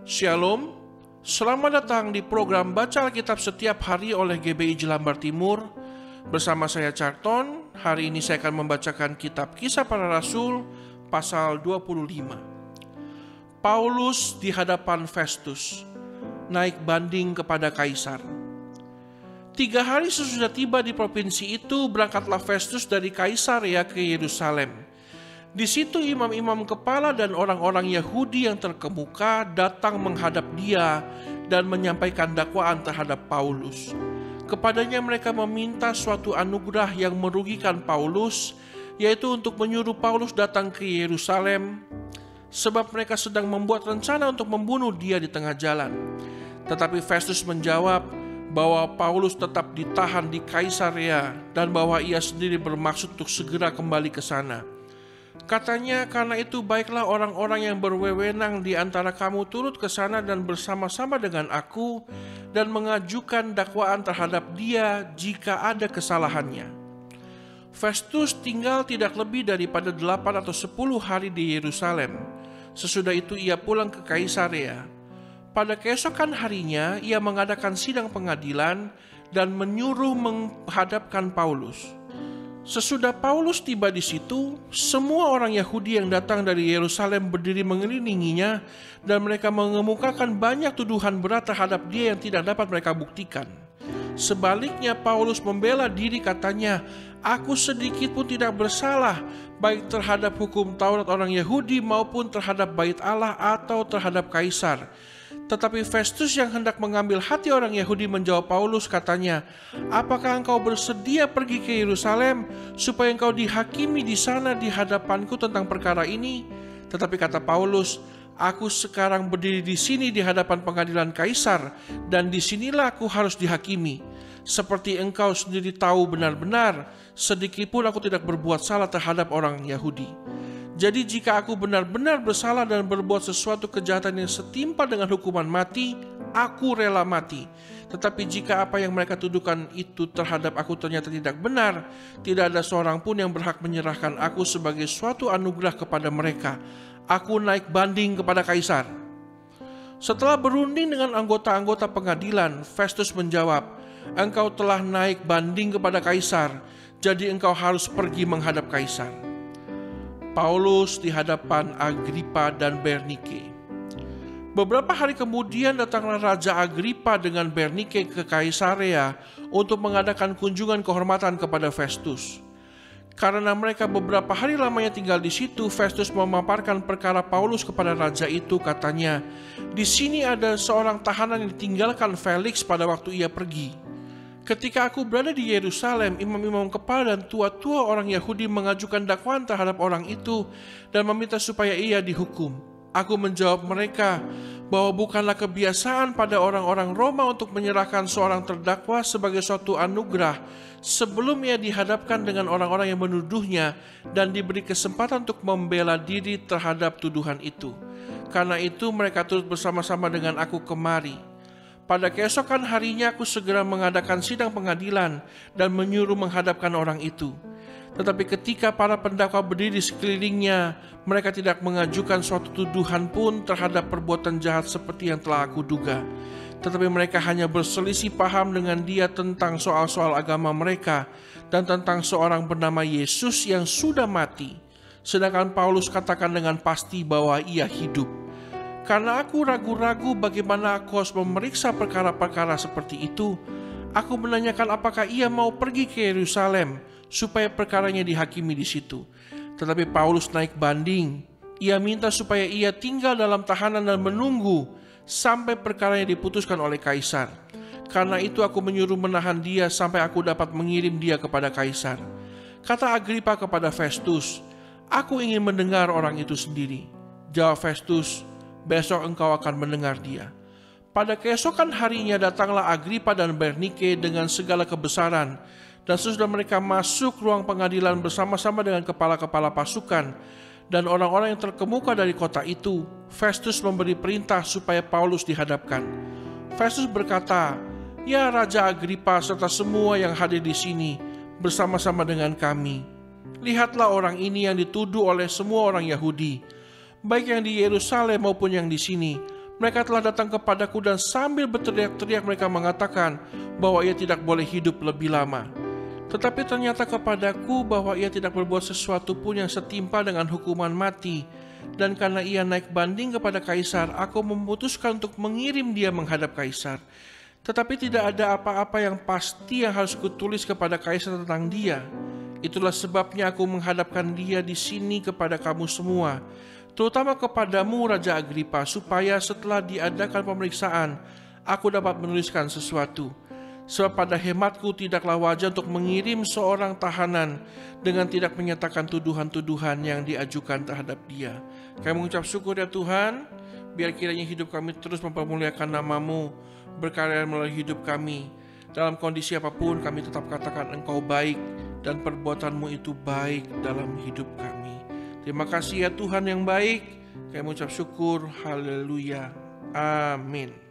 Shalom, selamat datang di program Baca Alkitab setiap hari oleh GBI Jelambar Timur. Bersama saya Carton, hari ini saya akan membacakan kitab Kisah Para Rasul pasal 25. Paulus di hadapan Festus, naik banding kepada Kaisar. 3 hari sesudah tiba di provinsi itu, berangkatlah Festus dari Kaisarea ke Yerusalem. Di situ imam-imam kepala dan orang-orang Yahudi yang terkemuka datang menghadap dia dan menyampaikan dakwaan terhadap Paulus. Kepadanya mereka meminta suatu anugerah yang merugikan Paulus, yaitu untuk menyuruh Paulus datang ke Yerusalem, sebab mereka sedang membuat rencana untuk membunuh dia di tengah jalan. Tetapi Festus menjawab bahwa Paulus tetap ditahan di Kaisarea dan bahwa ia sendiri bermaksud untuk segera kembali ke sana. Katanya, karena itu baiklah orang-orang yang berwewenang di antara kamu turut ke sana dan bersama-sama dengan aku dan mengajukan dakwaan terhadap dia jika ada kesalahannya. Festus tinggal tidak lebih daripada 8 atau 10 hari di Yerusalem. Sesudah itu ia pulang ke Kaisarea. Pada keesokan harinya ia mengadakan sidang pengadilan dan menyuruh menghadapkan Paulus. Sesudah Paulus tiba di situ, semua orang Yahudi yang datang dari Yerusalem berdiri mengelilinginya dan mereka mengemukakan banyak tuduhan berat terhadap dia yang tidak dapat mereka buktikan. Sebaliknya Paulus membela diri, katanya, "Aku sedikit pun tidak bersalah, baik terhadap hukum Taurat orang Yahudi maupun terhadap bait Allah atau terhadap Kaisar." Tetapi Festus yang hendak mengambil hati orang Yahudi menjawab Paulus, katanya, "Apakah engkau bersedia pergi ke Yerusalem supaya engkau dihakimi di sana di hadapanku tentang perkara ini?" Tetapi kata Paulus, "Aku sekarang berdiri di sini di hadapan pengadilan Kaisar, dan disinilah aku harus dihakimi. Seperti engkau sendiri tahu benar-benar, sedikitpun aku tidak berbuat salah terhadap orang Yahudi. Jadi jika aku benar-benar bersalah dan berbuat sesuatu kejahatan yang setimpal dengan hukuman mati, aku rela mati. Tetapi jika apa yang mereka tuduhkan itu terhadap aku ternyata tidak benar, tidak ada seorang pun yang berhak menyerahkan aku sebagai suatu anugerah kepada mereka. Aku naik banding kepada Kaisar." Setelah berunding dengan anggota-anggota pengadilan, Festus menjawab, "Engkau telah naik banding kepada Kaisar, jadi engkau harus pergi menghadap Kaisar." Paulus di hadapan Agripa dan Bernike. Beberapa hari kemudian datanglah Raja Agripa dengan Bernike ke Kaisarea untuk mengadakan kunjungan kehormatan kepada Festus. Karena mereka beberapa hari lamanya tinggal di situ, Festus memaparkan perkara Paulus kepada raja itu, katanya, "Di sini ada seorang tahanan yang ditinggalkan Felix pada waktu ia pergi. Ketika aku berada di Yerusalem, imam-imam kepala dan tua-tua orang Yahudi mengajukan dakwaan terhadap orang itu dan meminta supaya ia dihukum. Aku menjawab mereka bahwa bukanlah kebiasaan pada orang-orang Roma untuk menyerahkan seorang terdakwa sebagai suatu anugerah sebelum ia dihadapkan dengan orang-orang yang menuduhnya dan diberi kesempatan untuk membela diri terhadap tuduhan itu. Karena itu mereka turut bersama-sama dengan aku kemari. Pada keesokan harinya aku segera mengadakan sidang pengadilan dan menyuruh menghadapkan orang itu. Tetapi ketika para pendakwa berdiri di sekelilingnya, mereka tidak mengajukan suatu tuduhan pun terhadap perbuatan jahat seperti yang telah aku duga. Tetapi mereka hanya berselisih paham dengan dia tentang soal-soal agama mereka dan tentang seorang bernama Yesus yang sudah mati. Sedangkan Paulus katakan dengan pasti bahwa ia hidup. Karena aku ragu-ragu bagaimana aku harus memeriksa perkara-perkara seperti itu, aku menanyakan apakah ia mau pergi ke Yerusalem supaya perkaranya dihakimi di situ. Tetapi Paulus naik banding. Ia minta supaya ia tinggal dalam tahanan dan menunggu sampai perkaranya diputuskan oleh Kaisar. Karena itu aku menyuruh menahan dia sampai aku dapat mengirim dia kepada Kaisar. Kata Agripa kepada Festus, "Aku ingin mendengar orang itu sendiri." Jawab Festus, "Besok engkau akan mendengar dia." Pada keesokan harinya datanglah Agripa dan Bernike dengan segala kebesaran, dan sesudah mereka masuk ruang pengadilan bersama-sama dengan kepala-kepala pasukan dan orang-orang yang terkemuka dari kota itu, Festus memberi perintah supaya Paulus dihadapkan. Festus berkata, "Ya Raja Agripa serta semua yang hadir di sini bersama-sama dengan kami, lihatlah orang ini yang dituduh oleh semua orang Yahudi, baik yang di Yerusalem maupun yang di sini, Mereka telah datang kepadaku dan sambil berteriak-teriak mereka mengatakan bahwa ia tidak boleh hidup lebih lama. Tetapi ternyata kepadaku bahwa ia tidak berbuat sesuatu pun yang setimpa dengan hukuman mati. Dan karena ia naik banding kepada kaisar, aku memutuskan untuk mengirim dia menghadap kaisar. Tetapi tidak ada apa-apa yang pasti yang harus kutulis kepada kaisar tentang dia. Itulah sebabnya aku menghadapkan dia di sini kepada kamu semua, terutama kepadamu Raja Agripa, supaya setelah diadakan pemeriksaan, aku dapat menuliskan sesuatu. Sebab pada hematku tidaklah wajar untuk mengirim seorang tahanan dengan tidak menyatakan tuduhan-tuduhan yang diajukan terhadap dia. Kami mengucap syukur ya Tuhan, biar kiranya hidup kami terus mempermuliakan nama-Mu, berkarya melalui hidup kami. Dalam kondisi apapun kami tetap katakan Engkau baik dan perbuatan-Mu itu baik dalam hidup kami. Terima kasih ya Tuhan yang baik. Kami mengucap syukur. Haleluya. Amin.